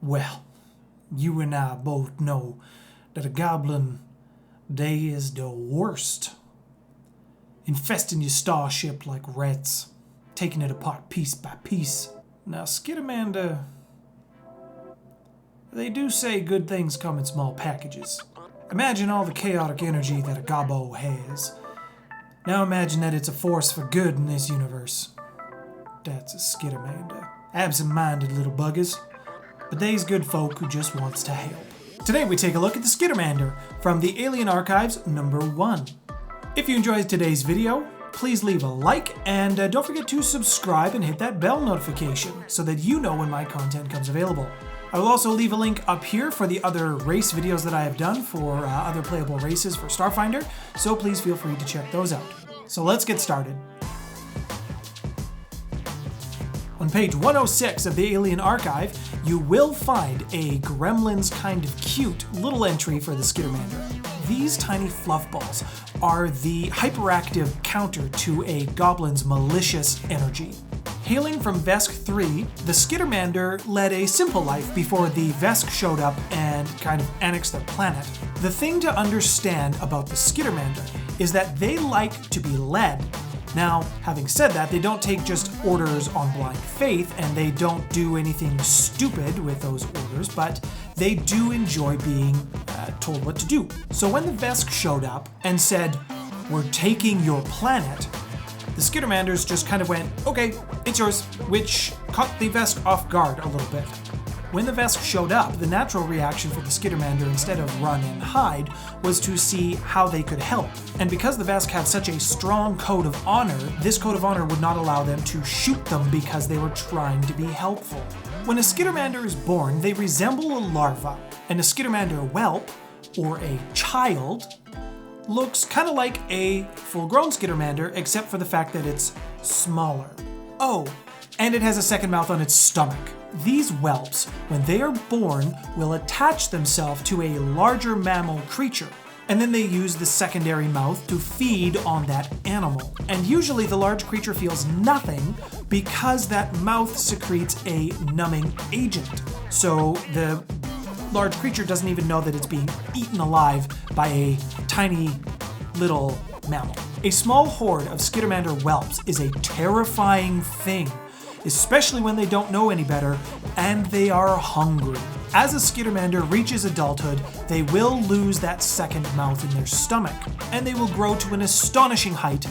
Well, you and I both know that a goblin, they is the worst. Infesting your starship like rats, taking it apart piece by piece. Now, Skidamander, they do say good things come in small packages. Imagine all the chaotic energy that a gobbo has. Now imagine that it's a force for good in this universe. That's a Skidamander. Absent-minded little buggers. But they's good folk who just wants to help. Today we take a look at the Skidamander from the Alien Archives #1. If you enjoyed today's video, please leave a like and don't forget to subscribe and hit that bell notification so that you know when my content comes available. I will also leave a link up here for the other race videos that I have done for other playable races for Starfinder, so please feel free to check those out. So let's get started. On page 106 of the Alien Archive, you will find a Gremlins kind of cute little entry for the Skidamander. These tiny fluff balls are the hyperactive counter to a goblin's malicious energy. Hailing from Vesk 3, the Skidamander led a simple life before the Vesk showed up and kind of annexed their planet. The thing to understand about the Skidamander is that they like to be led. Now, having said that, they don't take just orders on blind faith, and they don't do anything stupid with those orders, but they do enjoy being told what to do. So when the Vesk showed up and said, "We're taking your planet," the Skidamanders just kind of went, "Okay, it's yours," which caught the Vesk off guard a little bit. When the Vesk showed up, the natural reaction for the Skidamander, instead of run and hide, was to see how they could help. And because the Vesk have such a strong code of honor, this code of honor would not allow them to shoot them because they were trying to be helpful. When a Skidamander is born, they resemble a larva, and a Skidamander whelp, or a child, looks kind of like a full-grown Skidamander, except for the fact that it's smaller. Oh, and it has a second mouth on its stomach. These whelps, when they are born, will attach themselves to a larger mammal creature, and then they use the secondary mouth to feed on that animal. And usually the large creature feels nothing because that mouth secretes a numbing agent. So the large creature doesn't even know that it's being eaten alive by a tiny little mammal. A small horde of Skidamander whelps is a terrifying thing, especially when they don't know any better and they are hungry. As a Skidamander reaches adulthood, they will lose that second mouth in their stomach, and they will grow to an astonishing height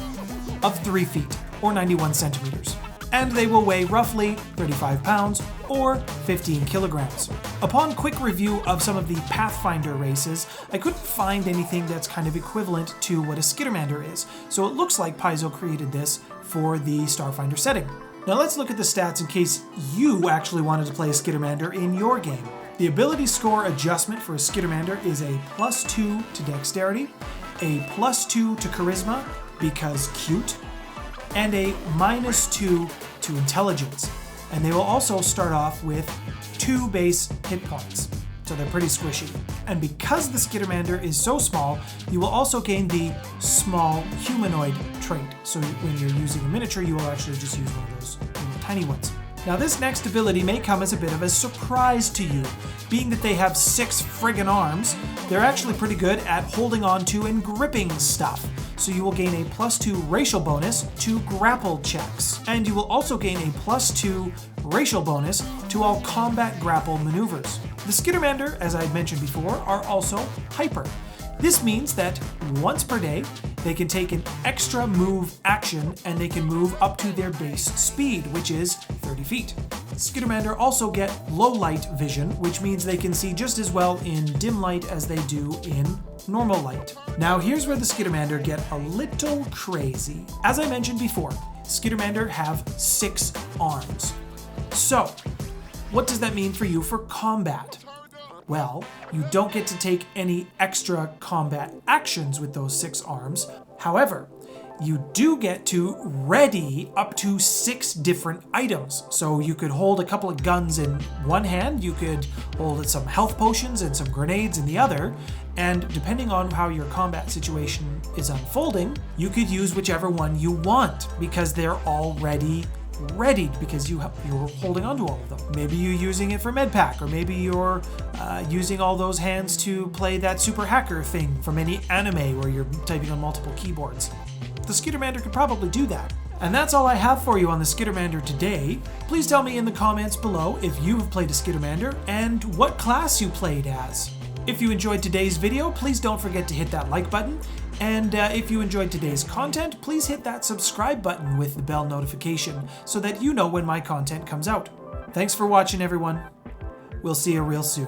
of 3 feet, or 91 centimeters. And they will weigh roughly 35 pounds, or 15 kilograms. Upon quick review of some of the Pathfinder races, I couldn't find anything that's kind of equivalent to what a Skidamander is, so it looks like Paizo created this for the Starfinder setting. Now let's look at the stats in case you actually wanted to play a Skidamander in your game. The ability score adjustment for a Skidamander is a +2 to dexterity, a +2 to charisma because cute, and a -2 to intelligence. And they will also start off with 2 base hit points, so they're pretty squishy. And because the Skidamander is so small, you will also gain the small humanoid trait. So when you're using a miniature, you will actually just use one of those little tiny ones. Now this next ability may come as a bit of a surprise to you. Being that they have 6 friggin' arms, they're actually pretty good at holding on to and gripping stuff. So you will gain a +2 racial bonus to grapple checks. And you will also gain a +2 racial bonus to all combat grapple maneuvers. The Skidamander, as I had mentioned before, are also hyper. This means that once per day, they can take an extra move action and they can move up to their base speed, which is 30 feet. Skidamander also get low light vision, which means they can see just as well in dim light as they do in normal light. Now here's where the Skidamander get a little crazy. As I mentioned before, Skidamander have 6 arms. So, what does that mean for you for combat? Well, you don't get to take any extra combat actions with those 6 arms. However, you do get to ready up to 6 different items. So you could hold a couple of guns in one hand, you could hold some health potions and some grenades in the other, and depending on how your combat situation is unfolding, you could use whichever one you want because they're already readied because you're holding onto all of them. Maybe you're using it for medpack, or maybe you're using all those hands to play that super hacker thing from any anime where you're typing on multiple keyboards. The Skittermander could probably do that. And that's all I have for you on the Skittermander today. Please tell me in the comments below if you have played a Skittermander and what class you played as. If you enjoyed today's video, please don't forget to hit that like button. And if you enjoyed today's content, please hit that subscribe button with the bell notification so that you know when my content comes out. Thanks for watching, everyone. We'll see you real soon.